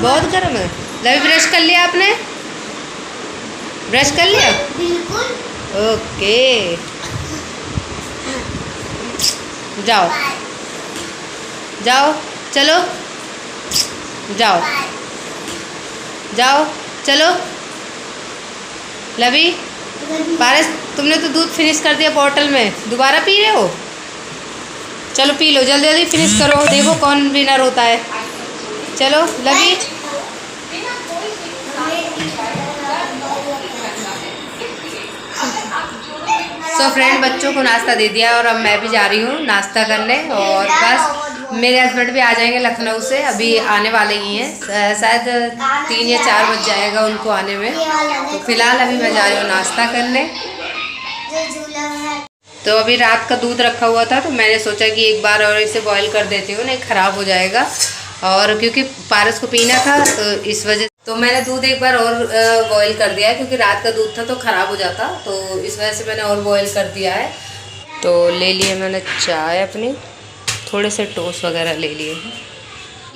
बहुत गर्म है। लवी ब्रश कर लिया आपने? ब्रश कर लिया? बिल्कुल। ओके, जाओ जाओ, चलो जाओ जाओ, चलो। लवी, पारस तुमने तो दूध फिनिश कर दिया बॉटल में, दोबारा पी रहे हो? चलो पी लो, जल्दी जल्दी फिनिश करो, देखो कौन विनर होता है। चलो लवी। सो फ्रेंड, बच्चों को नाश्ता दे दिया और अब मैं भी जा रही हूँ नाश्ता करने। और बस मेरे हस्बैंड भी आ जाएंगे लखनऊ से, अभी आने वाले ही हैं, शायद 3 या 4 बज जाएगा उनको आने में। तो फिलहाल अभी मैं जा रही हूँ नाश्ता करने। तो अभी रात का दूध रखा हुआ था तो मैंने सोचा कि एक बार और इसे बॉईल कर देती हूँ, नहीं ख़राब हो जाएगा। और क्योंकि पारस को पीना था तो इस वजह तो मैंने दूध एक बार और बॉईल कर दिया है, क्योंकि रात का दूध था तो ख़राब हो जाता, तो इस वजह से मैंने और बॉईल कर दिया है। तो ले लिए मैंने चाय अपनी, थोड़े से टोस्ट वगैरह ले लिए हैं।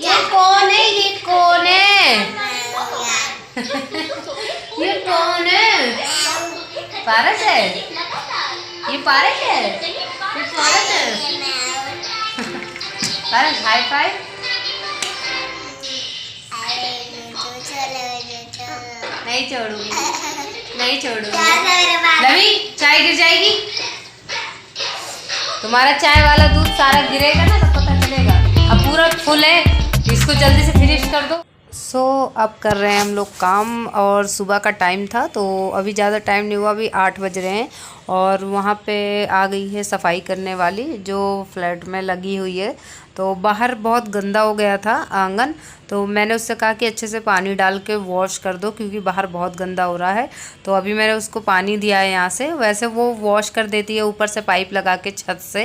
ये कौन है? ये कौन है? ये कौन है? पारस है? ये पारस है? ये पारस है? पारस हाई फाइव। नहीं छोड़ूंगी, नहीं छोड़ूंगी। लवी, चाय गिर जाएगी। तुम्हारा चाय वाला दूध सारा गिरेगा ना तो पता चलेगा। अब पूरा फुल है, इसको जल्दी से फिनिश कर दो। सो अब कर रहे हैं हम लोग काम, और सुबह का टाइम था तो अभी ज़्यादा टाइम नहीं हुआ, अभी 8 बज रहे हैं। और वहाँ पे आ गई है सफाई करने वाली जो फ्लैट में लगी हुई है। तो बाहर बहुत गंदा हो गया था आंगन, तो मैंने उससे कहा कि अच्छे से पानी डाल के वॉश कर दो, क्योंकि बाहर बहुत गंदा हो रहा है। तो अभी मैंने उसको पानी दिया है यहाँ से, वैसे वो वॉश कर देती है ऊपर से पाइप लगा के छत से,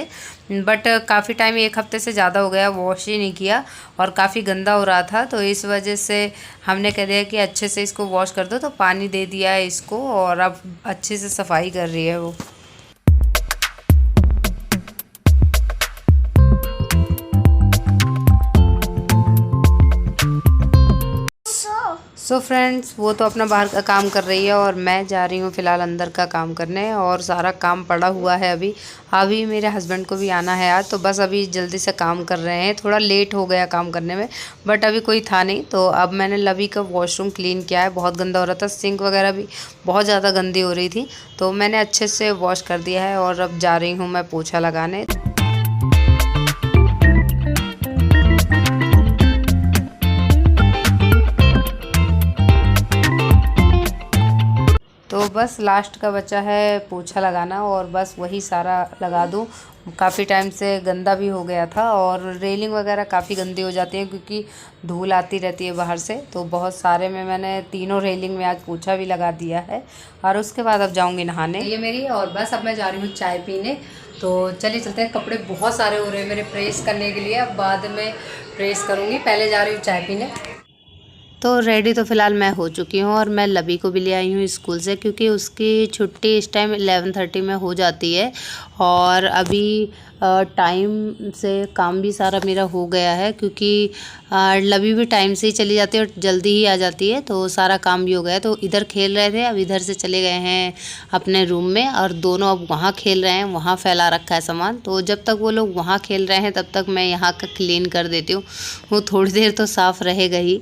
बट काफ़ी टाइम 1 हफ्ते से ज़्यादा हो गया वॉश ही नहीं किया और काफ़ी गंदा हो रहा था। तो इस वजह से हमने कह दिया कि अच्छे से इसको वॉश कर दो, तो पानी दे दिया है इसको और अब अच्छे से सफाई कर रही है वो। सो फ्रेंड्स, वो तो अपना बाहर का काम कर रही है और मैं जा रही हूँ फ़िलहाल अंदर का काम करने। और सारा काम पड़ा हुआ है अभी मेरे हस्बैंड को भी आना है आज, तो बस अभी जल्दी से काम कर रहे हैं। थोड़ा लेट हो गया काम करने में, बट अभी कोई था नहीं। तो अब मैंने लवी का वॉशरूम क्लीन किया है, बहुत गंदा हो रहा था, सिंक वगैरह भी बहुत ज़्यादा गंदी हो रही थी, तो मैंने अच्छे से वॉश कर दिया है। और अब जा रही हूँ मैं पोछा लगाने। तो बस लास्ट का बचा है पोछा लगाना, और बस वही सारा लगा दूँ। काफ़ी टाइम से गंदा भी हो गया था और रेलिंग वगैरह काफ़ी गंदी हो जाती है क्योंकि धूल आती रहती है बाहर से। तो बहुत सारे में मैंने तीनों रेलिंग में आज पोछा भी लगा दिया है, और उसके बाद अब जाऊँगी नहाने। ये मेरी, और बस अब मैं जा रही हूँ चाय पीने। तो चलिए चलते हैं। कपड़े बहुत सारे हो रहे हैं मेरे प्रेस करने के लिए, अब बाद में प्रेस करूँगी, पहले जा रही हूँ चाय पीने। तो रेडी तो फ़िलहाल मैं हो चुकी हूँ, और मैं लवी को भी ले आई हूँ स्कूल से, क्योंकि उसकी छुट्टी इस टाइम 11:30 में हो जाती है। और अभी टाइम से काम भी सारा मेरा हो गया है, क्योंकि लवी भी टाइम से ही चली जाती है और जल्दी ही आ जाती है, तो सारा काम भी हो गया है। तो इधर खेल रहे थे, अब इधर से चले गए हैं अपने रूम में, और दोनों अब वहाँ खेल रहे हैं, वहाँ फैला रखा है सामान। तो जब तक वो लोग वहाँ खेल रहे हैं तब तक मैं यहाँ का क्लीन कर देती हूँ, वो थोड़ी देर तो साफ़ रहेगा ही।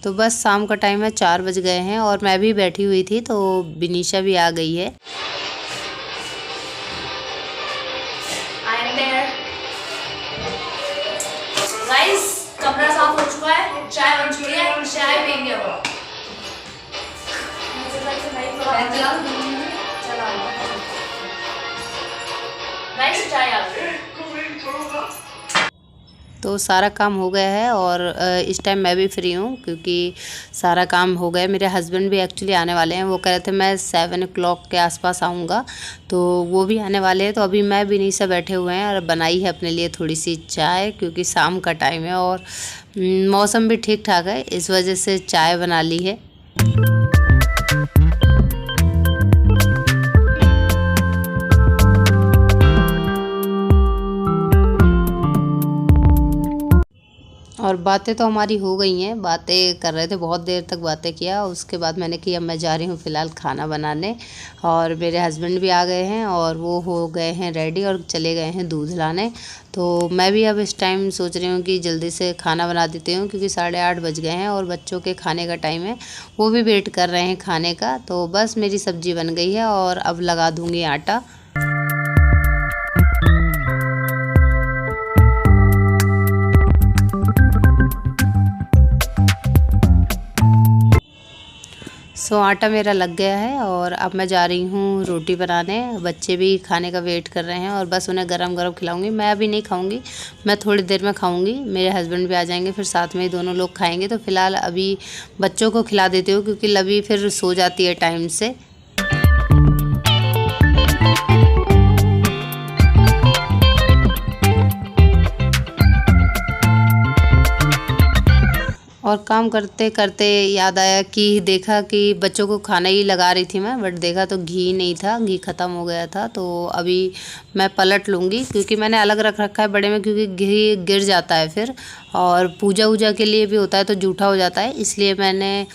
तो बस शाम का टाइम है, 4 बज गए हैं, और मैं भी बैठी हुई थी तो बिनीशा भी आ गई है। गाइस, कमरा साफ हो चुका है, चाय बन चुकी है, चाय पियेंगे अब। गाइस, चाय आ गई। तो सारा काम हो गया है, और इस टाइम मैं भी फ्री हूँ क्योंकि सारा काम हो गया। मेरे हस्बैंड भी एक्चुअली आने वाले हैं, वो कह रहे थे मैं 7 o'clock के आसपास आऊँगा, तो वो भी आने वाले हैं। तो अभी मैं भी नहीं से बैठे हुए हैं, और बनाई है अपने लिए थोड़ी सी चाय, क्योंकि शाम का टाइम है और मौसम भी ठीक ठाक है, इस वजह से चाय बना ली है। और बातें तो हमारी हो गई हैं, बातें कर रहे थे, बहुत देर तक बातें किया। उसके बाद मैंने कि अब मैं जा रही हूँ फ़िलहाल खाना बनाने, और मेरे हस्बैंड भी आ गए हैं और वो हो गए हैं रेडी और चले गए हैं दूध लाने। तो मैं भी अब इस टाइम सोच रही हूँ कि जल्दी से खाना बना देती हूँ, क्योंकि 8:30 बज गए हैं और बच्चों के खाने का टाइम है, वो भी वेट कर रहे हैं खाने का। तो बस मेरी सब्ज़ी बन गई है और अब लगा दूँगी आटा। आटा मेरा लग गया है और अब मैं जा रही हूँ रोटी बनाने। बच्चे भी खाने का वेट कर रहे हैं और बस उन्हें गरम गरम खिलाऊंगी। मैं अभी नहीं खाऊंगी, मैं थोड़ी देर में खाऊंगी। मेरे हस्बैंड भी आ जाएंगे, फिर साथ में ही दोनों लोग खाएंगे। तो फ़िलहाल अभी बच्चों को खिला देती हूँ, क्योंकि लवी फिर सो जाती है टाइम से। और काम करते करते याद आया कि देखा कि बच्चों को खाना ही लगा रही थी मैं, बट देखा तो घी नहीं था, घी ख़त्म हो गया था। तो अभी मैं पलट लूँगी, क्योंकि मैंने अलग रख रखा है बड़े में, क्योंकि घी गिर जाता है फिर, और पूजा वूजा के लिए भी होता है तो जूठा हो जाता है। इसलिए मैंने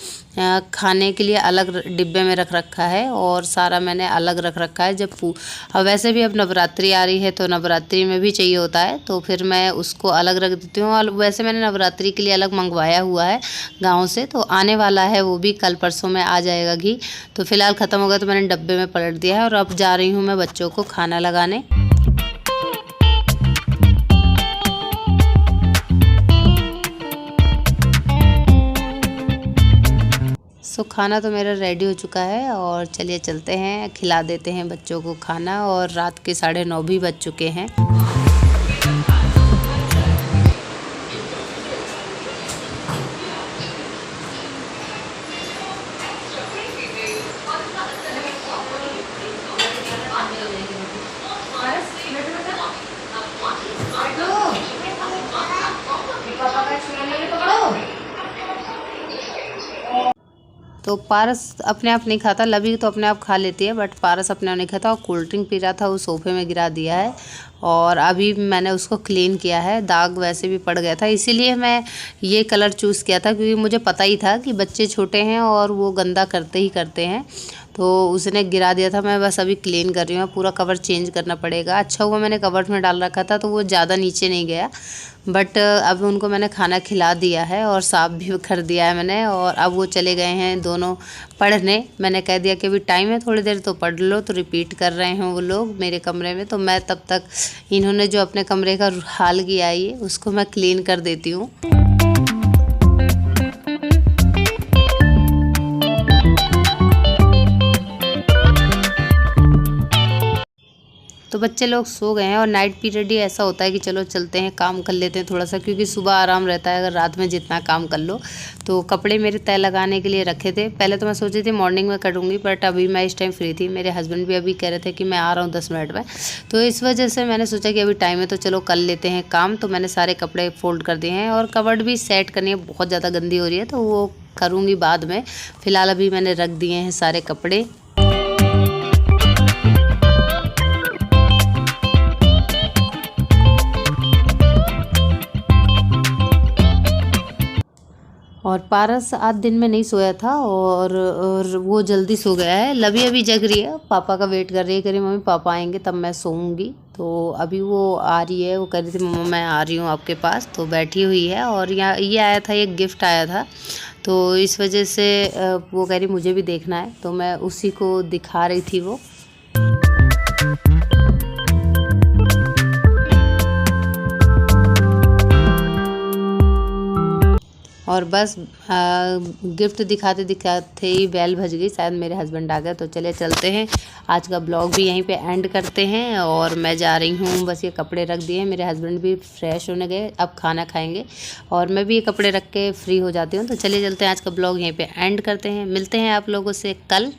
खाने के लिए अलग डिब्बे में रख रखा है और सारा मैंने अलग रख रखा है। अब वैसे भी अब नवरात्रि आ रही है तो नवरात्रि में भी चाहिए होता है, तो फिर मैं उसको अलग रख देती हूँ। और वैसे मैंने नवरात्रि के लिए अलग मंगवाया हुआ है गाँव से, तो आने वाला है वो भी, कल परसों में आ जाएगा घी। तो फ़िलहाल ख़त्म हो गया तो मैंने डब्बे में पलट दिया है और अब जा रही हूँ मैं बच्चों को खाना लगाने। खाना तो मेरा रेडी हो चुका है और चलिए चलते हैं, खिला देते हैं बच्चों को खाना। और रात के 9:30 भी बज चुके हैं। तो पारस अपने आप नहीं खाता, लवी तो अपने आप खा लेती है, बट पारस अपने आप नहीं खाता। और कोल्ड ड्रिंक पी रहा था, वो सोफे में गिरा दिया है और अभी मैंने उसको क्लीन किया है। दाग वैसे भी पड़ गया था, इसीलिए मैं ये कलर चूज़ किया था, क्योंकि मुझे पता ही था कि बच्चे छोटे हैं और वो गंदा करते ही करते हैं। तो उसने गिरा दिया था, मैं बस अभी क्लीन कर रही हूँ। पूरा कवर चेंज करना पड़ेगा। अच्छा हुआ मैंने कवर में डाल रखा था तो वो ज़्यादा नीचे नहीं गया। बट अब उनको मैंने खाना खिला दिया है और साफ़ भी कर दिया है मैंने। और अब वो चले गए हैं दोनों पढ़ने। मैंने कह दिया कि अभी टाइम है थोड़ी देर तो पढ़ लो, तो रिपीट कर रहे हैं वो लोग मेरे कमरे में। तो मैं तब तक इन्होंने जो अपने कमरे का हाल किया है उसको मैं क्लीन कर देती हूँ। तो बच्चे लोग सो गए हैं और नाइट पीरियड ही ऐसा होता है कि चलो चलते हैं, काम कर लेते हैं थोड़ा सा, क्योंकि सुबह आराम रहता है अगर रात में जितना काम कर लो। तो कपड़े मेरे तय लगाने के लिए रखे थे। पहले तो मैं सोची थी मॉर्निंग में करूँगी, बट अभी मैं इस टाइम फ्री थी। मेरे हस्बैंड भी अभी कह रहे थे कि मैं आ रहा हूँ 10 मिनट में, तो इस वजह से मैंने सोचा कि अभी टाइम है तो चलो कर लेते हैं काम। तो मैंने सारे कपड़े फोल्ड कर दिए हैं और कबर्ड भी सेट करनी है, बहुत ज़्यादा गंदी हो रही है तो वो करूँगी बाद में। फ़िलहाल अभी मैंने रख दिए हैं सारे कपड़े। और पारस आज दिन में नहीं सोया था और वो जल्दी सो गया है। लवी अभी जग रही है, पापा का वेट कर रही है, कह रही मम्मी पापा आएंगे तब मैं सोऊंगी। तो अभी वो आ रही है, वो कह रही थी मम्मा मैं आ रही हूँ आपके पास, तो बैठी हुई है। और यहाँ ये आया था, एक गिफ्ट आया था, तो इस वजह से वो कह रही मुझे भी देखना है, तो मैं उसी को दिखा रही थी वो। और बस गिफ्ट दिखाते दिखाते ही बेल बज गई, शायद मेरे हस्बैंड आ गए। तो चले चलते हैं, आज का ब्लॉग भी यहीं पे एंड करते हैं। और मैं जा रही हूँ, बस ये कपड़े रख दिए हैं, मेरे हस्बैंड भी फ्रेश होने गए, अब खाना खाएंगे और मैं भी ये कपड़े रख के फ्री हो जाती हूँ। तो चलिए चलते हैं, आज का ब्लॉग यहीं पे एंड करते हैं। मिलते हैं आप लोगों से कल।